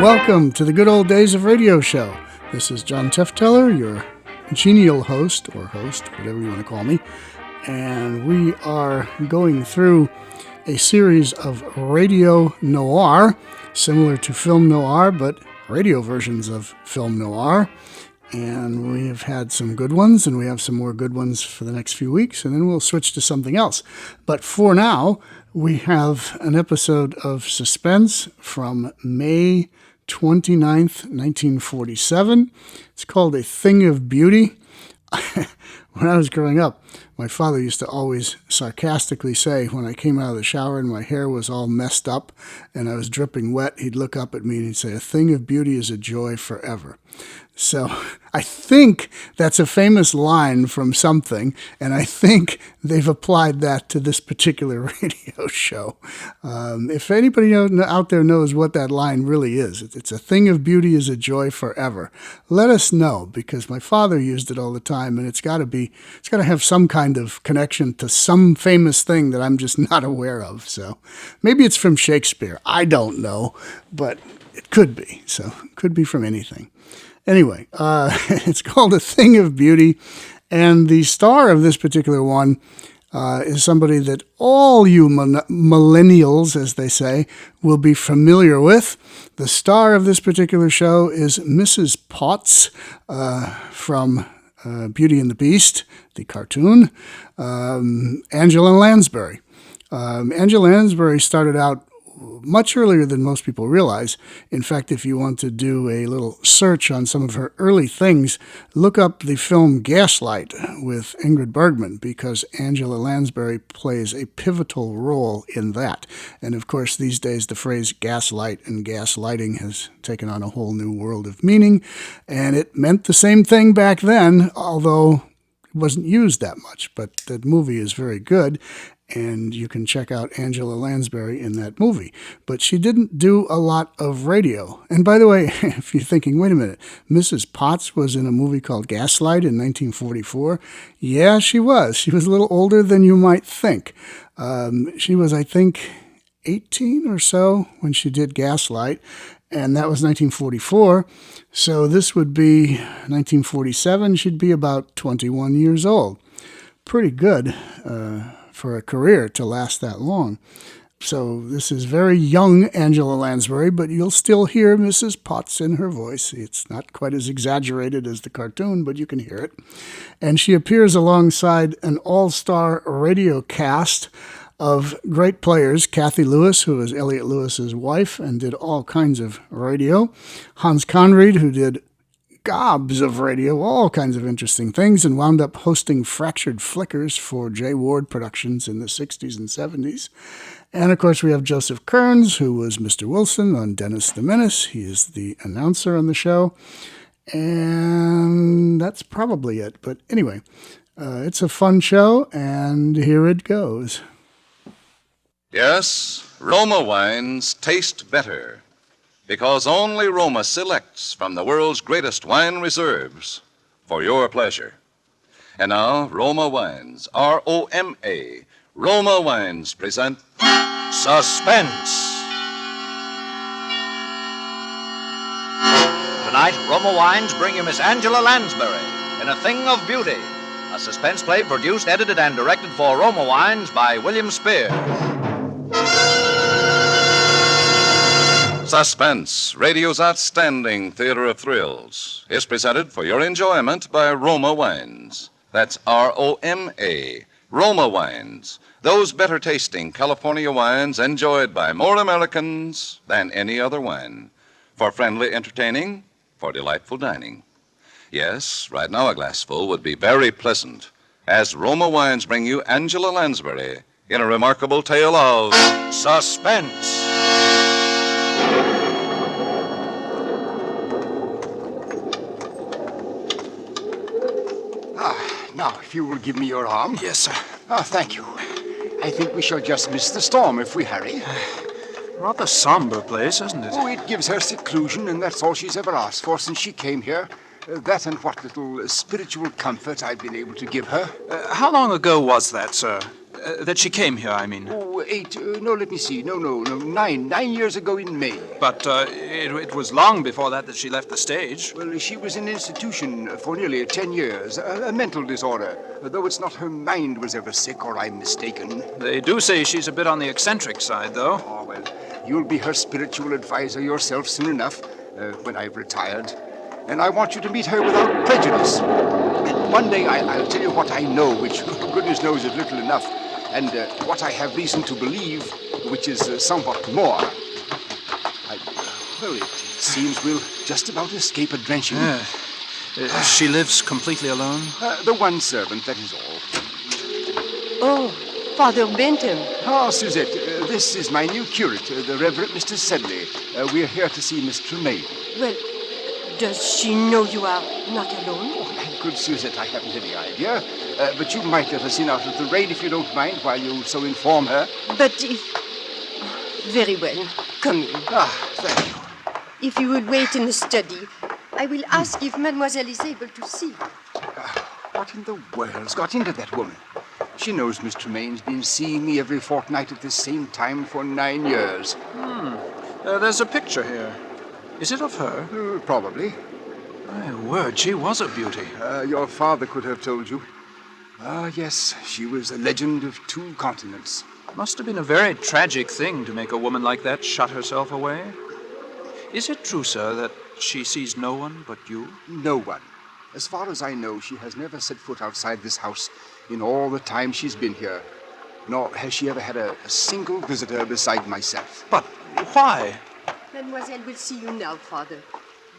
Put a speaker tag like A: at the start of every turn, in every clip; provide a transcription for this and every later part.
A: Welcome to the Good Old Days of Radio Show. This is John Tefteller, your genial host, or host, whatever you want to call me. And we are going through a series of radio noir, similar to film noir, but radio versions of film noir. And we have had some good ones, and we have some more good ones for the next few weeks, and then we'll switch to something else. But for now, we have an episode of Suspense from May 29th, 1947. It's called A Thing of Beauty. When I was growing up, my father used to always sarcastically say, when I came out of the shower and my hair was all messed up and I was dripping wet, he'd look up at me and he'd say, "A thing of beauty is a joy forever." So I think that's a famous line from something, and I think they've applied that to this particular radio show. If anybody out there knows what that line really is, it's "a thing of beauty is a joy forever." Let us know, because my father used it all the time, and it's got to have some kind of connection to some famous thing that I'm just not aware of. So maybe it's from Shakespeare. I don't know, but it could be. So it could be from anything. Anyway, it's called A Thing of Beauty, and the star of this particular one is somebody that all you millennials, as they say, will be familiar with. The star of this particular show is Mrs. Potts from Beauty and the Beast, the cartoon, Angela Lansbury. Angela Lansbury started out much earlier than most people realize. In fact, if you want to do a little search on some of her early things, look up the film Gaslight with Ingrid Bergman, because Angela Lansbury plays a pivotal role in that. And of course, these days, the phrase gaslight and gaslighting has taken on a whole new world of meaning, and it meant the same thing back then, although it wasn't used that much. But the movie is very good, and you can check out Angela Lansbury in that movie. But she didn't do a lot of radio. And by the way, if you're thinking, wait a minute, Mrs. Potts was in a movie called Gaslight in 1944. Yeah, she was. She was a little older than you might think. She was, I think, 18 or so when she did Gaslight, and that was 1944. So this would be 1947. She'd be about 21 years old. Pretty good for a career to last that long. So this is very young Angela Lansbury, but you'll still hear Mrs. Potts in her voice. It's not quite as exaggerated as the cartoon, but you can hear it. And she appears alongside an all-star radio cast of great players. Kathy Lewis, who was Elliot Lewis's wife and did all kinds of radio. Hans Conried, who did gobs of radio, all kinds of interesting things, and wound up hosting Fractured Flickers for J. Ward Productions in the 60s and 70s. And, of course, we have Joseph Kearns, who was Mr. Wilson on Dennis the Menace. He is the announcer on the show. And that's probably it. But anyway, it's a fun show, and here it goes.
B: Yes, Roma wines taste better, because only Roma selects from the world's greatest wine reserves for your pleasure. And now, Roma Wines, R-O-M-A, Roma Wines present Suspense.
C: Tonight, Roma Wines bring you Miss Angela Lansbury in A Thing of Beauty, a suspense play produced, edited, and directed for Roma Wines by William Spear.
B: Suspense, radio's outstanding theater of thrills, is presented for your enjoyment by Roma Wines. That's R-O-M-A, Roma Wines. Those better-tasting California wines enjoyed by more Americans than any other wine. For friendly entertaining, for delightful dining. Yes, right now a glassful would be very pleasant, as Roma Wines bring you Angela Lansbury in a remarkable tale of suspense.
D: Now, if you will give me your arm.
E: Yes, sir.
D: Thank you. I think we shall just miss the storm if we hurry.
E: Rather somber place, isn't it?
D: Oh, it gives her seclusion, and that's all she's ever asked for since she came here. That and what little spiritual comfort I've been able to give her.
E: How long ago was that, sir? That she came here, I mean?
D: Oh, Oh, 8, no, let me see. No, 9 years ago in May.
E: But it was long before that she left the stage.
D: Well, she was in an institution for nearly 10 years, a mental disorder, though it's not her mind was ever sick or I'm mistaken.
E: They do say she's a bit on the eccentric side, though.
D: Oh, well, you'll be her spiritual advisor yourself soon enough, when I've retired. And I want you to meet her without prejudice. And one day I'll tell you what I know, which goodness knows is little enough, and what I have reason to believe, which is somewhat more. Well, it seems we'll just about escape a drenching.
E: She lives completely alone?
D: The one servant, that is all.
F: Oh, Father Bentham.
D: Ah, Suzette, this is my new curate, the Reverend Mr. Sedley. We're here to see Miss Tremaine.
F: Well, does she know you are not alone?
D: Oh, my good Suzette, I haven't any idea. But you might let us in out of the rain if you don't mind, while you so inform her.
F: But if... Very well. Come in.
D: Ah, thank you.
F: If you would wait in the study, I will ask if Mademoiselle is able to see.
D: What in the world's got into that woman? She knows Miss Tremaine's been seeing me every fortnight at the same time for 9 years.
E: There's a picture here. Is it of her?
D: Probably.
E: My word, she was a beauty.
D: Your father could have told you. Yes, she was a legend of 2 continents.
E: Must have been a very tragic thing to make a woman like that shut herself away. Is it true, sir, that she sees no one but you?
D: No one. As far as I know, she has never set foot outside this house in all the time she's been here. Nor has she ever had a single visitor beside myself.
E: But why?
F: Mademoiselle will see you now, Father,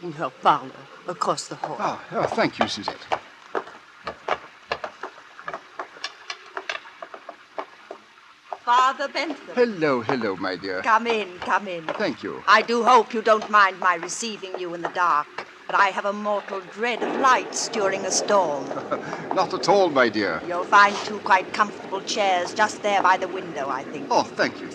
F: in her parlor, across the hall.
D: Thank you, Suzette.
G: Father Bentham.
D: Hello, my dear.
G: Come in.
D: Thank you.
G: I do hope you don't mind my receiving you in the dark, but I have a mortal dread of lights during a storm.
D: Not at all, my dear.
G: You'll find 2 quite comfortable chairs just there by the window, I think.
D: Oh, thank you.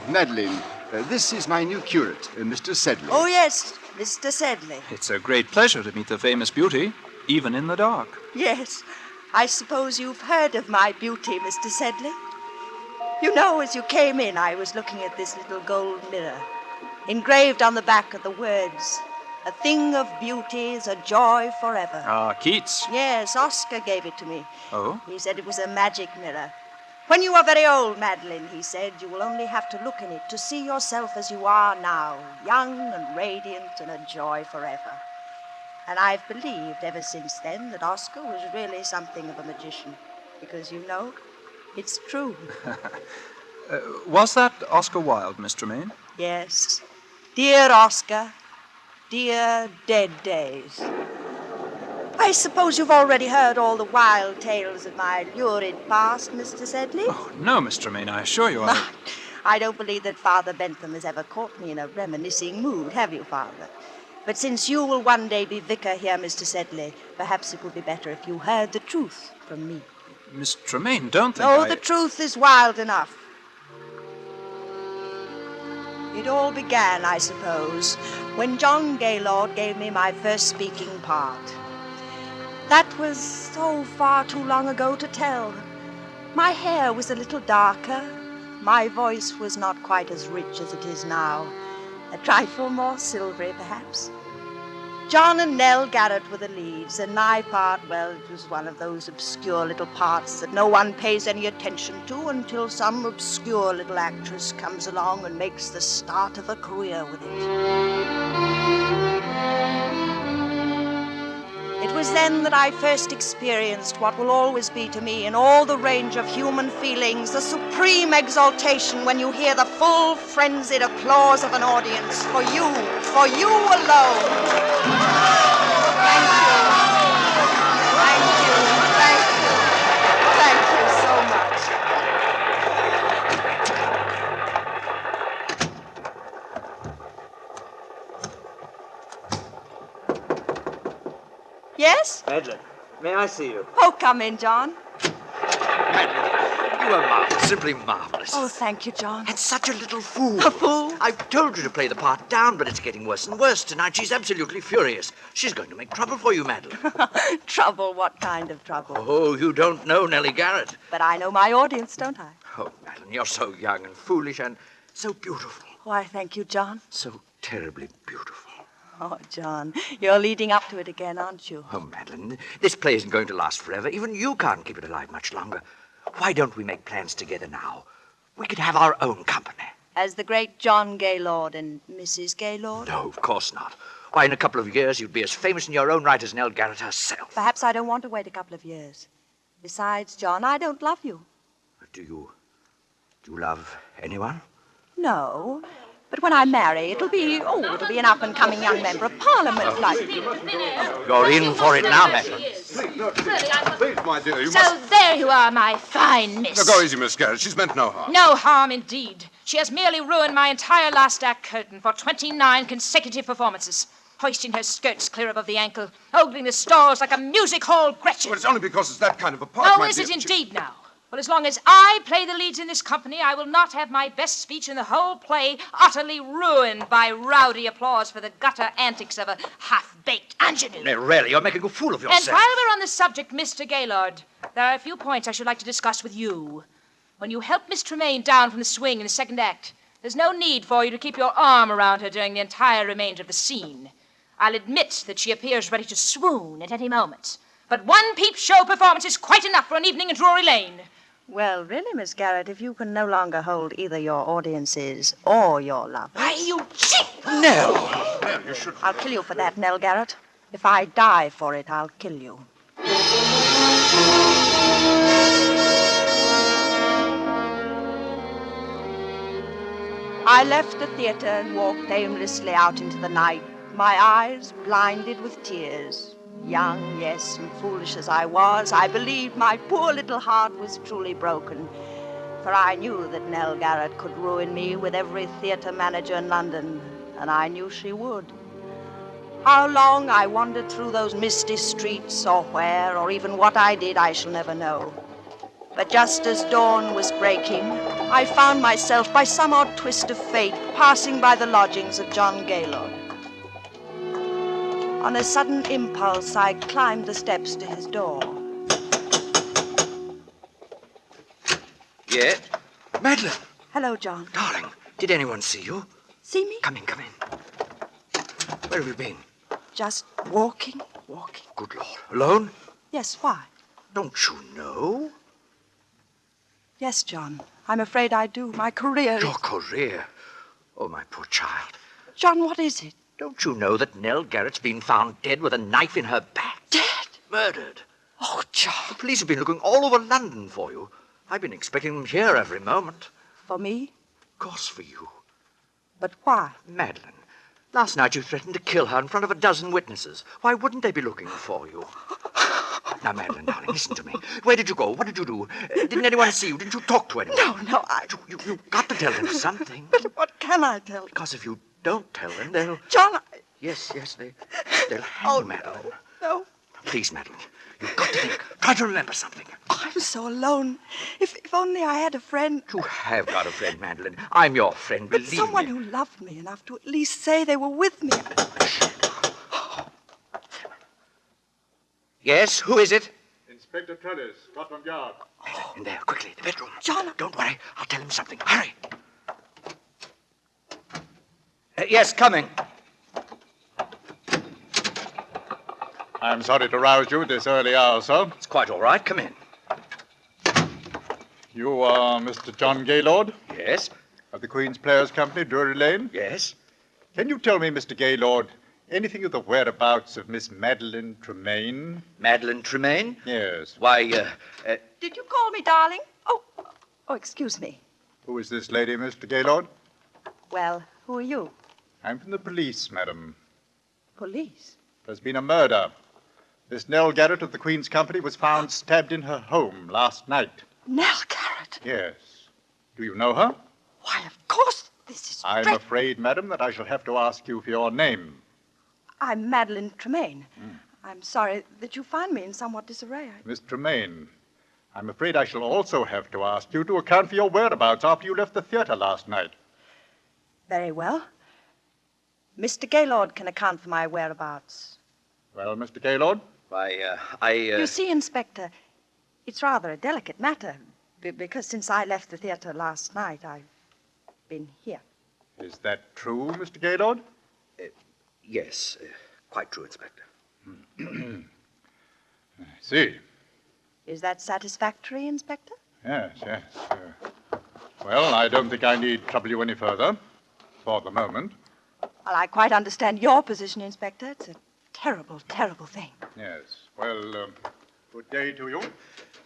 D: Madeline, this is my new curate, Mr. Sedley.
G: Oh, yes, Mr. Sedley.
E: It's a great pleasure to meet the famous beauty, even in the dark.
G: Yes, I suppose you've heard of my beauty, Mr. Sedley. You know, as you came in, I was looking at this little gold mirror, engraved on the back of the words, "A thing of beauty is a joy forever."
E: Ah, Keats.
G: Yes, Oscar gave it to me.
E: Oh?
G: He said it was a magic mirror. When you are very old, Madeline, he said, you will only have to look in it to see yourself as you are now, young and radiant and a joy forever. And I've believed ever since then that Oscar was really something of a magician, because, you know, it's true.
E: Was that Oscar Wilde, Miss Tremaine?
G: Yes. Dear Oscar, dear dead days. I suppose you've already heard all the wild tales of my lurid past, Mr. Sedley?
E: Oh, no, Miss Tremaine, I assure you
G: I don't believe that Father Bentham has ever caught me in a reminiscing mood, have you, Father? But since you will one day be vicar here, Mr. Sedley, perhaps it would be better if you heard the truth from me.
E: Miss Tremaine, don't think
G: Oh, the truth is wild enough. It all began, I suppose, when John Gaylord gave me my first speaking part. That was so far too long ago to tell. My hair was a little darker. My voice was not quite as rich as it is now. A trifle more silvery, perhaps. John and Nell Garrett were the leads, and my part, well, it was one of those obscure little parts that no one pays any attention to until some obscure little actress comes along and makes the start of a career with it. It was then that I first experienced what will always be to me in all the range of human feelings, the supreme exaltation when you hear the full frenzied applause of an audience for you alone. Thank you. Thank you so much. Yes?
H: Madeline, may I see you?
G: Oh, come in, John.
C: You are marvelous, simply marvelous.
G: Oh, thank you, John.
C: And such a little fool.
G: A fool?
C: I've told you to play the part down, but it's getting worse and worse tonight. She's absolutely furious. She's going to make trouble for you, Madeline.
G: Trouble? What kind of trouble?
C: Oh, you don't know Nellie Garrett.
G: But I know my audience, don't I?
C: Oh, Madeline, you're so young and foolish and so beautiful.
G: Why, thank you, John.
C: So terribly beautiful.
G: Oh, John, you're leading up to it again, aren't you?
C: Oh, Madeline, this play isn't going to last forever. Even you can't keep it alive much longer. Why don't we make plans together now? We could have our own company.
G: As the great John Gaylord and Mrs. Gaylord?
C: No, of course not. Why, in a couple of years, you'd be as famous in your own right as Nell Garrett herself.
G: Perhaps I don't want to wait a couple of years. Besides, John, I don't love you.
C: Do you love anyone?
G: No. But when I marry, it'll be an up-and-coming young member of Parliament, like...
C: You're in for it now, Madeline.
H: Please, my dear, you
I: So there you are, my fine miss.
H: Now, go easy, Miss Garrett. She's meant no harm.
I: No harm indeed. She has merely ruined my entire last act curtain for 29 consecutive performances, hoisting her skirts clear above the ankle, ogling the stalls like a music hall Gretchen.
H: Well, it's only because it's that kind of a part,
I: Oh,
H: my
I: is
H: dear.
I: it indeed now? Well, as long as I play the leads in this company, I will not have my best speech in the whole play utterly ruined by rowdy applause for the gutter antics of a half-baked ingenue.
C: No, really, you're making a fool of yourself.
I: And while we're on the subject, Mr. Gaylord, there are a few points I should like to discuss with you. When you help Miss Tremaine down from the swing in the second act, there's no need for you to keep your arm around her during the entire remainder of the scene. I'll admit that she appears ready to swoon at any moment. But one peep show performance is quite enough for an evening in Drury Lane.
G: Well, really, Miss Garrett, if you can no longer hold either your audiences or your lovers...
I: Why, you cheat!
C: No.
H: Nell, you should...
G: I'll kill you for that, Nell Garrett. If I die for it, I'll kill you. I left the theater and walked aimlessly out into the night, my eyes blinded with tears. Young, yes, and foolish as I was, I believed my poor little heart was truly broken, for I knew that Nell Garrett could ruin me with every theater manager in London, and I knew she would. How long I wandered through those misty streets, or where, or even what I did, I shall never know. But just as dawn was breaking, I found myself, by some odd twist of fate, passing by the lodgings of John Gaylord. On a sudden impulse, I climbed the steps to his door.
C: Yeah? Madeline!
G: Hello, John.
C: Darling, did anyone see you?
G: See me?
C: Come in. Where have you been?
G: Just walking.
C: Good Lord. Alone?
G: Yes, why?
C: Don't you know?
G: Yes, John. I'm afraid I do. My career
C: Your career. Oh, my poor child.
G: John, what is it?
C: Don't you know that Nell Garrett's been found dead with a knife in her back?
G: Dead?
C: Murdered.
G: Oh, John.
C: The police have been looking all over London for you. I've been expecting them here every moment.
G: For me?
C: Of course, for you.
G: But why?
C: Madeline, last night you threatened to kill her in front of a dozen witnesses. Why wouldn't they be looking for you? Now, Madeline, darling, listen to me. Where did you go? What did you do? Didn't anyone see you? Didn't you talk to anyone?
G: No,
C: You've got to tell them something.
G: But what can I tell you?
C: Because if you don't tell them, they'll...
G: John,
C: Yes, they'll hang you, Madeline.
G: No.
C: Please, Madeline, you've got to think. Try to remember something.
G: I'm so alone. If only I had a friend.
C: You have got a friend, Madeline. I'm your friend,
G: But
C: believe
G: someone
C: me.
G: who loved me enough to at least say they were with me.
C: Yes, who is it?
J: Inspector Trudis, Scotland Yard.
C: In there, quickly, the bedroom.
G: John.
C: Don't worry, I'll tell him something. Hurry. Yes, coming.
J: I'm sorry to rouse you at this early hour, sir.
C: It's quite all right. Come in.
J: You are Mr. John Gaylord
C: Yes,
J: of the Queen's Players Company, Drury Lane.
C: yes.
J: Can you tell me, Mr. Gaylord, anything of the whereabouts of Miss Madeline Tremaine?
C: Madeline Tremaine?
J: Yes.
C: Why,
G: Did you call me darling? Oh, excuse me.
J: Who is this lady, Mr. Gaylord?
G: Well, who are you?
J: I'm from the police, madam.
G: Police.
J: There's been a murder. Miss Nell Garrett of the Queen's Company was found stabbed in her home last night.
G: Nell Garrett.
J: Yes. Do you know her?
G: Why, of course. This is
J: I'm
G: dreadful.
J: afraid, madam, that I shall have to ask you for your name.
G: I'm Madeline Tremaine. I'm sorry that you find me in somewhat disarray.
J: Miss Tremaine, I'm afraid I shall also have to ask you to account for your whereabouts after you left the theater last night.
G: Very well. Mr. Gaylord can account for my whereabouts.
J: Well, Mr. Gaylord?
G: You see, Inspector, it's rather a delicate matter, because since I left the theater last night, I've been here.
J: Is that true, Mr. Gaylord?
C: Yes, quite true, Inspector.
J: I see.
G: Is that satisfactory, Inspector?
J: Yes. Well, I don't think I need trouble you any further, for the moment.
G: Well, I quite understand your position, Inspector. It's a terrible, terrible thing.
J: Yes. Well, good day to you.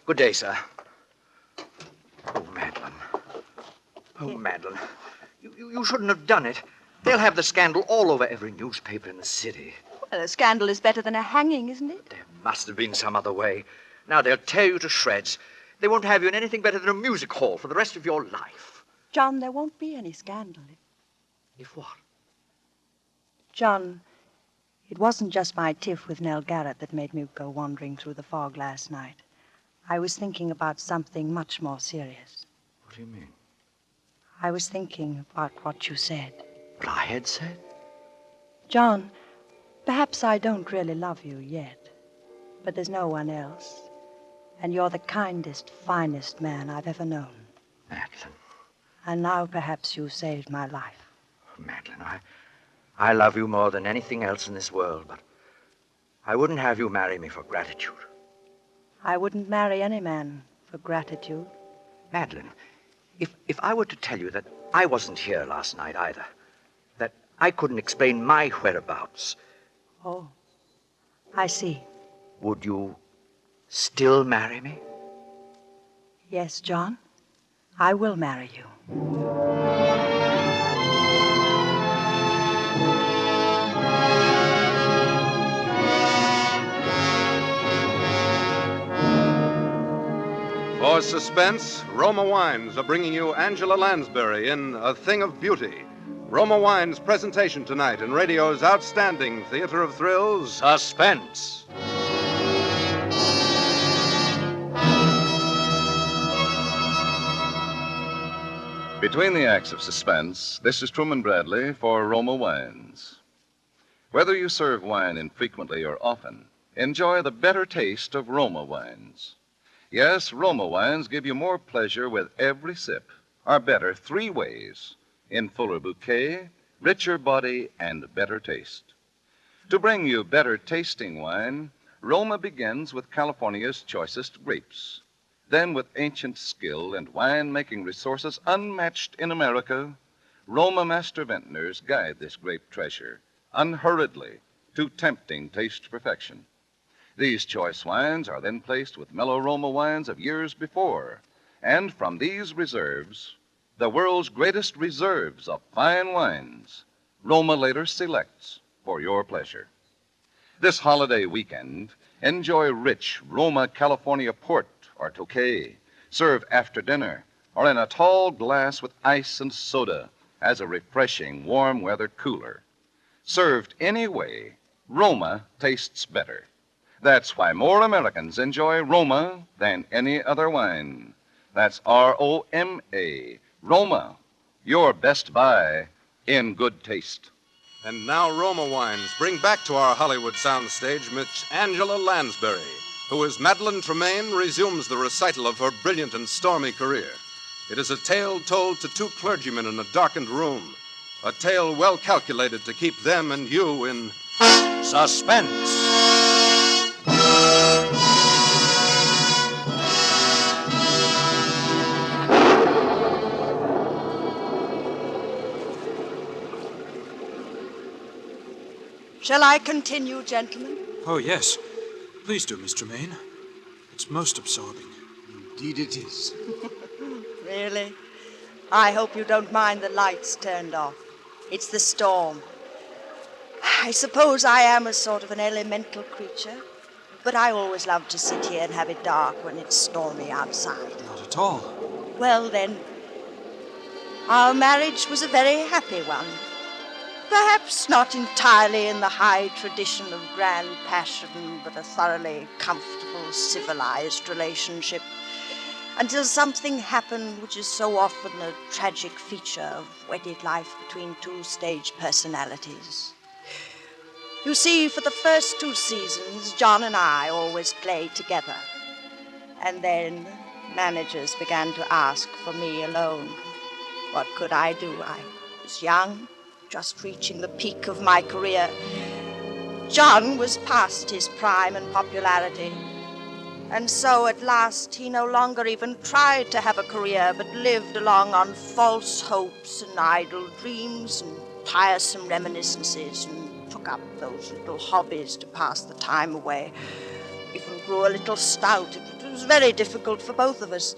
C: Good day, sir. Oh, Madeline. Oh, Madeline. You shouldn't have done it. They'll have the scandal all over every newspaper in the city.
G: Well, a scandal is better than a hanging, isn't it?
C: There must have been some other way. Now they'll tear you to shreds. They won't have you in anything better than a music hall for the rest of your life.
G: John, there won't be any scandal.
C: If what?
G: John, it wasn't just my tiff with Nell Garrett that made me go wandering through the fog last night. I was thinking about something much more serious.
C: What do you mean?
G: I was thinking about what you said.
C: What I had said?
G: John, perhaps I don't really love you yet, but there's no one else. And you're the kindest, finest man I've ever known.
C: Madeline.
G: And now perhaps you saved my life.
C: Madeline, I love you more than anything else in this world, but I wouldn't have you marry me for gratitude.
G: I wouldn't marry any man for gratitude.
C: Madeline, if I were to tell you that I wasn't here last night either, that I couldn't explain my whereabouts.
G: Oh, I see.
C: Would you still marry me?
G: Yes, John, I will marry you.
H: For suspense, Roma Wines are bringing you Angela Lansbury in A Thing of Beauty. Roma Wines' presentation tonight in radio's outstanding theater of thrills,
C: Suspense.
B: Between the acts of suspense, this is Truman Bradley for Roma Wines. Whether you serve wine infrequently or often, enjoy the better taste of Roma Wines. Yes, Roma Wines give you more pleasure with every sip, are better 3 ways, in fuller bouquet, richer body, and better taste. To bring you better tasting wine, Roma begins with California's choicest grapes. Then, with ancient skill and wine-making resources unmatched in America, Roma master vintners guide this grape treasure unhurriedly to tempting taste perfection. These choice wines are then placed with mellow Roma wines of years before, and from these reserves, the world's greatest reserves of fine wines, Roma later selects for your pleasure. This holiday weekend, enjoy rich Roma California port or Tokay, served after dinner, or in a tall glass with ice and soda as a refreshing warm weather cooler. Served any way, Roma tastes better. That's why more Americans enjoy Roma than any other wine. That's R-O-M-A, Roma, your best buy in good taste.
H: And now Roma Wines bring back to our Hollywood soundstage Miss Angela Lansbury, who as Madeline Tremaine resumes the recital of her brilliant and stormy career. It is a tale told to 2 clergymen in a darkened room, a tale well calculated to keep them and you in suspense.
G: Shall I continue, gentlemen?
E: Oh, yes. Please do, Miss Tremaine. It's most absorbing.
D: Indeed it is.
G: Really? I hope you don't mind the lights turned off. It's the storm. I suppose I am a sort of an elemental creature, but I always love to sit here and have it dark when it's stormy outside.
E: Not at all.
G: Well, then, our marriage was a very happy one. Perhaps not entirely in the high tradition of grand passion, but a thoroughly comfortable, civilized relationship until something happened which is so often a tragic feature of wedded life between two stage personalities. You see, for the first 2 seasons, John and I always played together. And then managers began to ask for me alone. What could I do? I was young, just reaching the peak of my career. John was past his prime and popularity. And so at last he no longer even tried to have a career, but lived along on false hopes and idle dreams and tiresome reminiscences, and took up those little hobbies to pass the time away. Even grew a little stout. It was very difficult for both of us.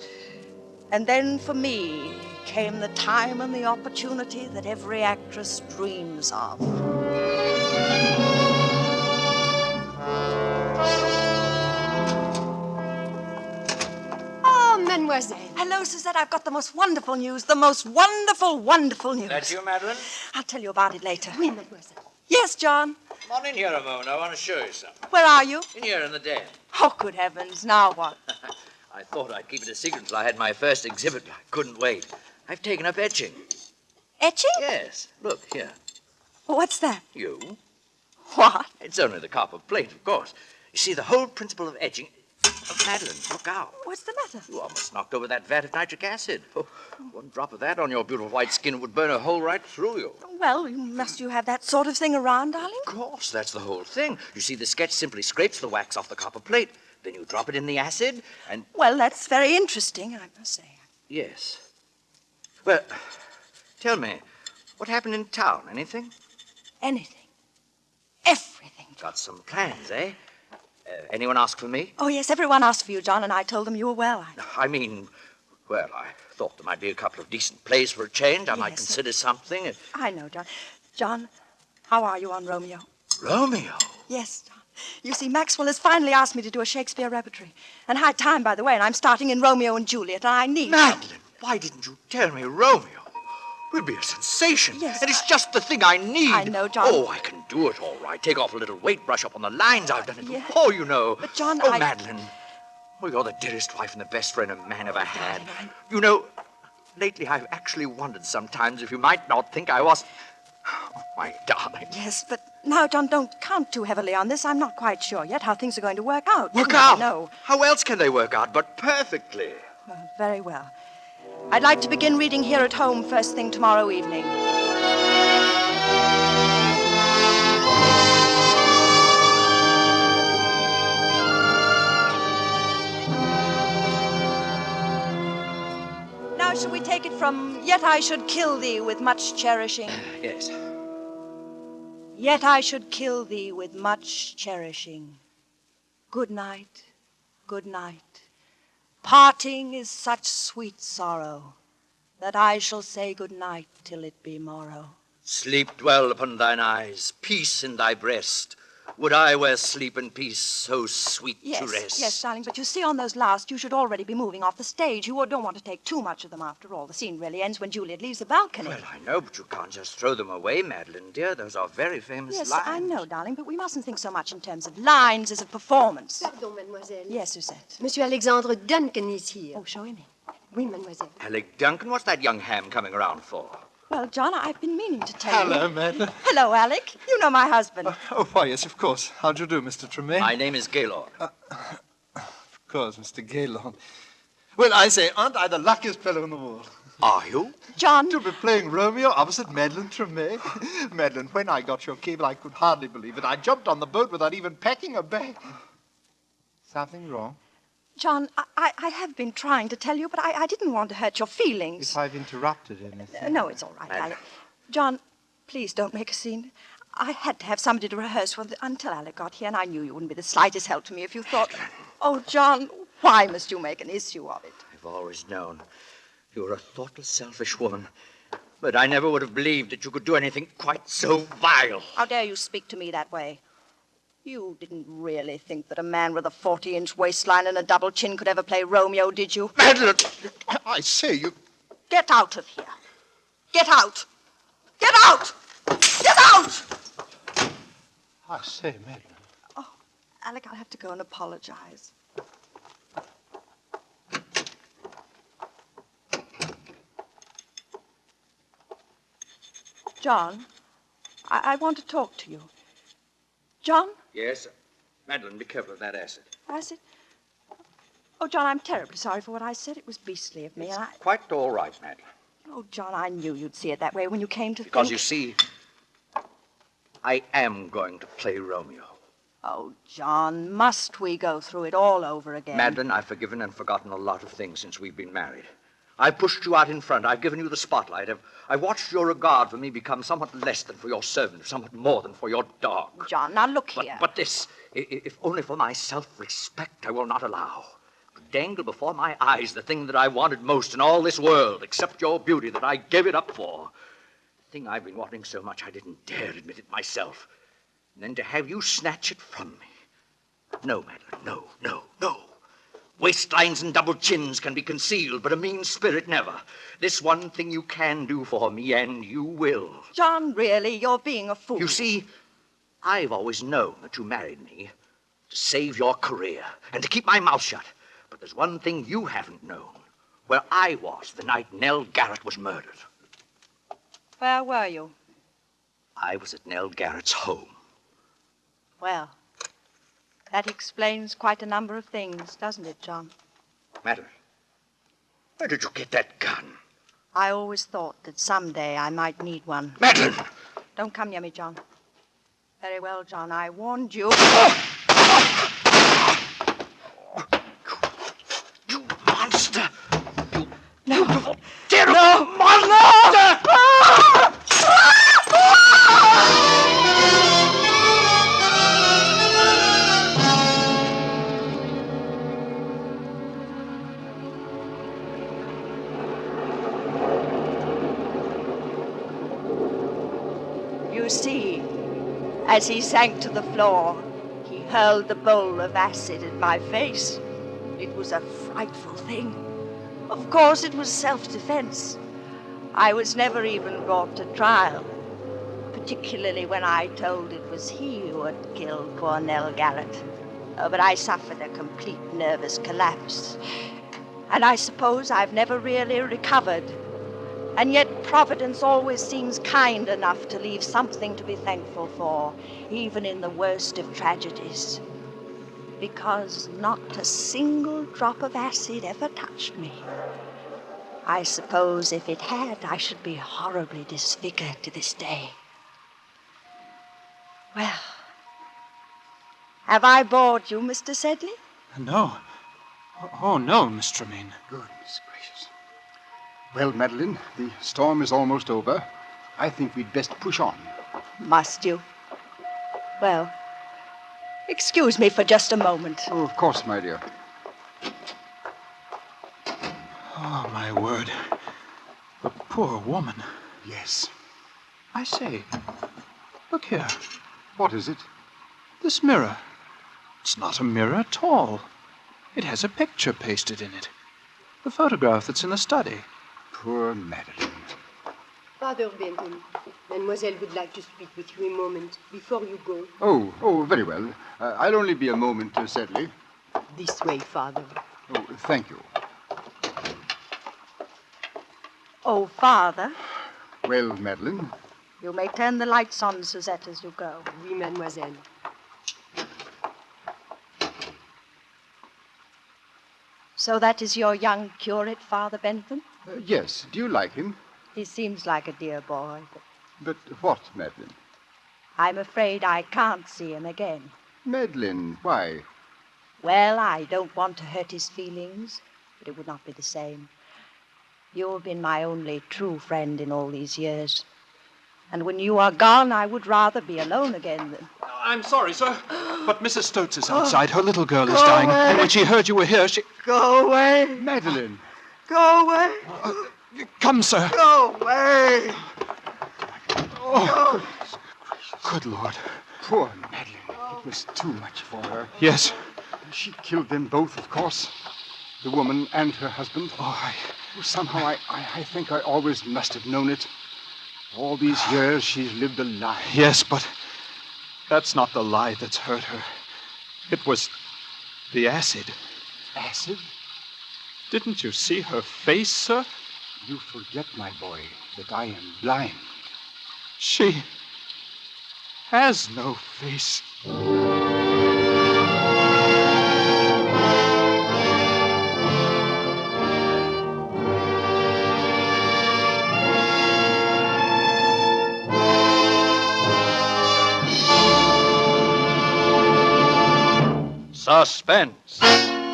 G: And then for me came the time and the opportunity that every actress dreams of.
F: Oh, mademoiselle.
G: Hello, Suzette. I've got the most wonderful news. The most wonderful, wonderful news.
C: That's you, Madeline?
G: I'll tell you about it later.
F: Oui, mademoiselle.
G: Yes, John.
C: Come on in here a moment. I want to show you something.
G: Where are you?
C: In here in the den.
G: Oh, good heavens. Now what?
C: I thought I'd keep it a secret until I had my first exhibit. I couldn't wait. I've taken up etching.
G: Etching?
C: Yes. Look, here.
G: What's that?
C: You.
G: What?
C: It's only the copper plate, of course. You see, the whole principle of etching... Oh, Madeline, look out.
G: What's the matter?
C: You almost knocked over that vat of nitric acid. Oh, one drop of that on your beautiful white skin would burn a hole right through you.
G: Well, must you have that sort of thing around, darling?
C: Of course, that's the whole thing. You see, the sketch simply scrapes the wax off the copper plate. Then you drop it in the acid, and...
G: Well, that's very interesting, I must say.
C: Yes. Well, tell me, what happened in town? Anything?
G: Anything. Everything.
C: Got some plans, eh? Anyone ask for me?
G: Oh, yes, everyone asked for you, John, and I told them you were well.
C: I mean, well, I thought there might be a couple of decent plays for a change. I might consider something.
G: I know, John. John, how are you on Romeo?
C: Romeo?
G: Yes, John. You see, Maxwell has finally asked me to do a Shakespeare repertory. And high time, by the way, and I'm starting in Romeo and Juliet, and I need...
C: Madeline, why didn't you tell me Romeo? We'll be a sensation.
G: Yes.
C: And it's just the thing I need.
G: I know, John.
C: Oh, I can do it all right. Take off a little weight, brush up on the lines. I've done it before, you know.
G: But, John,
C: Oh, Madeline. Oh, you're the dearest wife and the best friend a man ever had. You know, lately I've actually wondered sometimes if you might not think I was... Oh, my darling.
G: Yes, but now, John, don't count too heavily on this. I'm not quite sure yet how things are going to work out.
C: Work out?
G: No.
C: How else can they work out but perfectly?
G: Well, very well. I'd like to begin reading here at home first thing tomorrow evening. Now, shall we take it from, yet I should kill thee with much cherishing?
C: Yes.
G: Yet I should kill thee with much cherishing. Good night, good night. Parting is such sweet sorrow that I shall say good night till it be morrow.
C: Sleep dwell upon thine eyes, peace in thy breast. Would I were sleep and peace so sweet to rest.
G: Yes, darling, but you see, on those last, you should already be moving off the stage. You don't want to take too much of them after all. The scene really ends when Juliet leaves the balcony.
C: Well, I know, but you can't just throw them away, Madeline, dear. Those are very famous
G: Yes,
C: lines.
G: I know, darling, but we mustn't think so much in terms of lines as of performance.
F: Pardon, mademoiselle.
G: Yes, Suzette.
F: Monsieur Alexandre Duncan is here.
G: Oh, show him in.
F: Oui, mademoiselle.
C: Alec Duncan, what's that young ham coming around for?
G: Well, John, I've been meaning to tell you.
J: Hello, Madeline.
G: Hello, Alec. You know my husband.
J: Oh, why, yes, of course. How do you do, Mr. Tremaine?
C: My name is Gaylord.
J: Of course, Mr. Gaylord. Well, I say, aren't I the luckiest fellow in the world?
C: Are you?
G: John.
J: To be playing Romeo opposite Madeline Tremaine. Madeline, when I got your cable, I could hardly believe it. I jumped on the boat without even packing a bag. Something wrong?
G: John, I have been trying to tell you, but I didn't want to hurt your feelings.
J: If I've interrupted anything.
G: No, it's all right, Alec. John, please don't make a scene. I had to have somebody to rehearse with until Alec got here, and I knew you wouldn't be the slightest help to me if you thought... Oh, John, why must you make an issue of it?
C: I've always known you were a thoughtless, selfish woman. But I never would have believed that you could do anything quite so vile.
G: How dare you speak to me that way? You didn't really think that a man with a 40-inch waistline and a double chin could ever play Romeo, did you?
C: Madeline!
J: I say, you...
G: Get out of here. Get out. Get out! Get out!
J: I say, Madeline.
G: Oh, Alec, I'll have to go and apologize. John, I want to talk to you. John?
C: Yes? Madeline, be careful of that acid.
G: Acid? Oh, John, I'm terribly sorry for what I said. It was beastly of me.
C: It's quite all right, Madeline.
G: Oh, John, I knew you'd see it that way when you came to
C: Because
G: think...
C: you see, I am going to play Romeo.
G: Oh, John, must we go through it all over again?
C: Madeline, I've forgiven and forgotten a lot of things since we've been married. I've pushed you out in front. I've given you the spotlight. I've watched your regard for me become somewhat less than for your servant, somewhat more than for your dog.
G: John, now look here.
C: But this, if only for my self-respect, I will not allow. To dangle before my eyes the thing that I wanted most in all this world, except your beauty, that I gave it up for. The thing I've been wanting so much I didn't dare admit it myself. And then to have you snatch it from me. No, Madeline, no, no, no. Waistlines and double chins can be concealed, but a mean spirit never. This one thing you can do for me, and you will.
G: John, really, you're being a fool.
C: You see, I've always known that you married me to save your career and to keep my mouth shut. But there's one thing you haven't known. Where I was the night Nell Garrett was murdered.
G: Where were you?
C: I was at Nell Garrett's home.
G: Well, that explains quite a number of things, doesn't it, John?
C: Madeline, where did you get that gun?
G: I always thought that someday I might need one.
C: Madeline!
G: Don't come near me, John. Very well, John, I warned you.
C: You monster! You
G: No.
C: beautiful, terrible
G: No.
C: monster!
G: You see, as he sank to the floor, he hurled the bowl of acid at my face. It was a frightful thing. Of course, it was self-defense. I was never even brought to trial, particularly when I told it was he who had killed poor Nell Garrett. Oh, but I suffered a complete nervous collapse. And I suppose I've never really recovered. And yet Providence always seems kind enough to leave something to be thankful for, even in the worst of tragedies. Because not a single drop of acid ever touched me. I suppose if it had, I should be horribly disfigured to this day. Well, have I bored you, Mr. Sedley?
E: No. Oh, no, Miss Tremaine.
D: Goodness gracious. Well, Madeline, the storm is almost over. I think we'd best push on.
G: Must you? Well, excuse me for just a moment.
D: Oh, of course, my dear.
E: Oh, my word. The poor woman.
D: Yes.
E: I say, look here.
D: What is it?
E: This mirror. It's not a mirror at all. It has a picture pasted in it. The photograph that's in the study.
D: Poor Madeline.
F: Father Benton, Mademoiselle would like to speak with you a moment before you go.
D: Oh, very well. I'll only be a moment, Sedley.
F: This way, Father.
D: Oh, thank you.
G: Oh, Father,
D: Well, Madeline,
G: you may turn the lights on, Suzette, as you go.
F: Oui, Mademoiselle.
G: So that is your young curate, Father Benton?
D: yes, do you like him?
G: He seems like a dear boy, but
D: But what, Madeline?
G: I'm afraid I can't see him again.
D: Madeline, why?
G: Well, I don't want to hurt his feelings, but it would not be the same. You've been my only true friend in all these years. And when you are gone, I would rather be alone again than...
E: I'm sorry, sir, but Mrs. Stoats is outside. Her little girl is dying. And when she heard you were here, she...
G: Go away!
D: Madeline!
G: Go away!
E: Come, sir.
G: Go away!
E: Oh, good Lord.
D: Poor Madeline. It was too much for her.
E: Yes.
D: She killed them both, of course. The woman and her husband.
E: Oh,
D: Somehow I think I always must have known it. All these years she's lived a lie.
E: Yes, but that's not the lie that's hurt her. It was the acid.
D: Acid?
E: Didn't you see her face, sir?
D: You forget, my boy, that I am blind.
E: She has no face.
C: Suspense.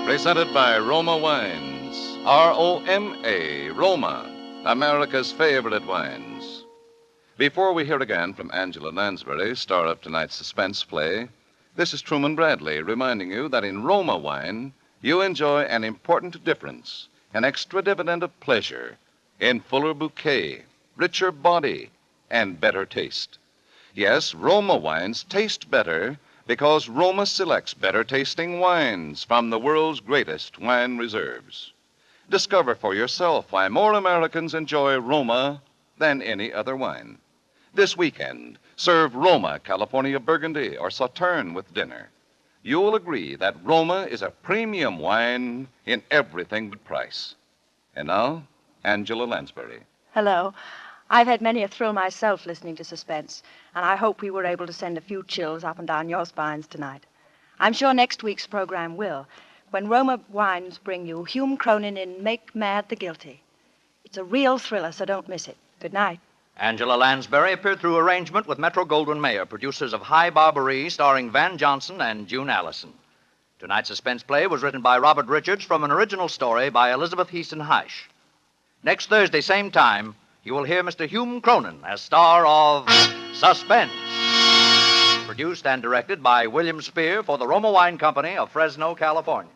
B: Presented by Roma Wines. R-O-M-A, Roma, America's favorite wines. Before we hear again from Angela Lansbury, star of tonight's suspense play, this is Truman Bradley reminding you that in Roma wine, you enjoy an important difference, an extra dividend of pleasure, in fuller bouquet, richer body, and better taste. Yes, Roma wines taste better because Roma selects better tasting wines from the world's greatest wine reserves. Discover for yourself why more Americans enjoy Roma than any other wine. This weekend, serve Roma California Burgundy or Sauterne with dinner. You'll agree that Roma is a premium wine in everything but price. And now, Angela Lansbury.
G: Hello. I've had many a thrill myself listening to Suspense, and I hope we were able to send a few chills up and down your spines tonight. I'm sure next week's program will, when Roma Wines bring you Hume Cronin in Make Mad the Guilty. It's a real thriller, so don't miss it. Good night.
C: Angela Lansbury appeared through arrangement with Metro-Goldwyn-Mayer, producers of High Barbaree, starring Van Johnson and June Allison. Tonight's suspense play was written by Robert Richards from an original story by Elizabeth Heaston Heisch. Next Thursday, same time, you will hear Mr. Hume Cronin as star of Suspense. Produced and directed by William Spear for the Roma Wine Company of Fresno, California.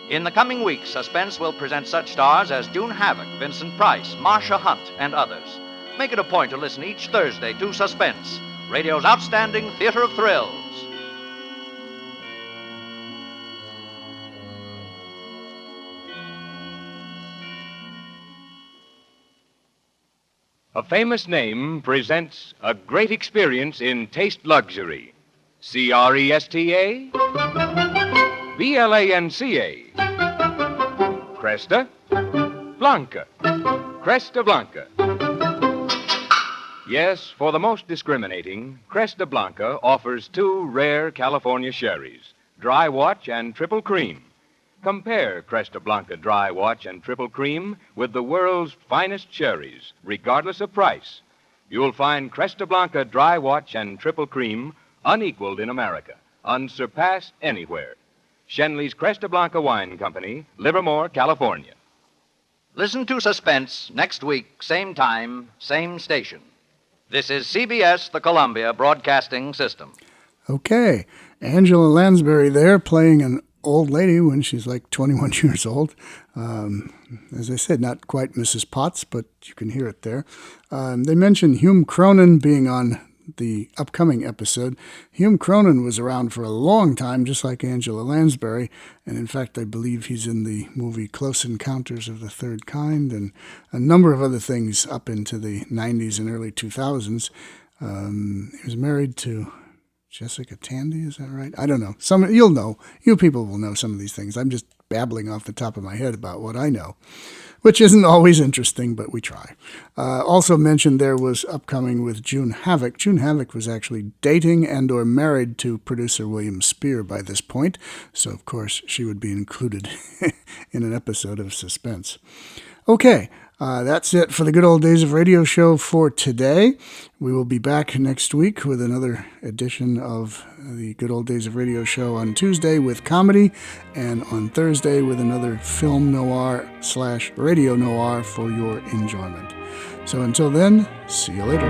C: In the coming weeks, Suspense will present such stars as June Havoc, Vincent Price, Marcia Hunt, and others. Make it a point to listen each Thursday to Suspense, radio's outstanding theater of thrills.
K: A famous name presents a great experience in taste luxury. C-R-E-S-T-A? B-L-A-N-C-A. Cresta Blanca. Cresta Blanca. Yes, for the most discriminating, Cresta Blanca offers two rare California sherries, Dry Watch and Triple Cream. Compare Cresta Blanca Dry Watch and Triple Cream with the world's finest sherries, regardless of price. You'll find Cresta Blanca Dry Watch and Triple Cream unequaled in America, unsurpassed anywhere. Shenley's Cresta Blanca Wine Company, Livermore, California.
C: Listen to Suspense next week, same time, same station. This is CBS, the Columbia Broadcasting System.
A: Okay, Angela Lansbury there playing an old lady when she's like 21 years old. As I said, not quite Mrs. Potts, but you can hear it there. They mentioned Hume Cronin being on the upcoming episode. Hume Cronin was around for a long time, just like Angela Lansbury, and in fact, I believe he's in the movie Close Encounters of the Third Kind and a number of other things up into the 90s and early 2000s. He was married to Jessica Tandy, is that right? I don't know. You'll know. You people will know some of these things. I'm just babbling off the top of my head about what I know, which isn't always interesting, but we try. Also mentioned there was upcoming with June Havoc. June Havoc was actually dating and or married to producer William Spear by this point, so of course she would be included in an episode of Suspense. Okay, that's it for the Good Old Days of Radio show for today. We will be back next week with another edition of the Good Old Days of Radio show on Tuesday with comedy, and on Thursday with another film noir / radio noir for your enjoyment. So until then, see you later.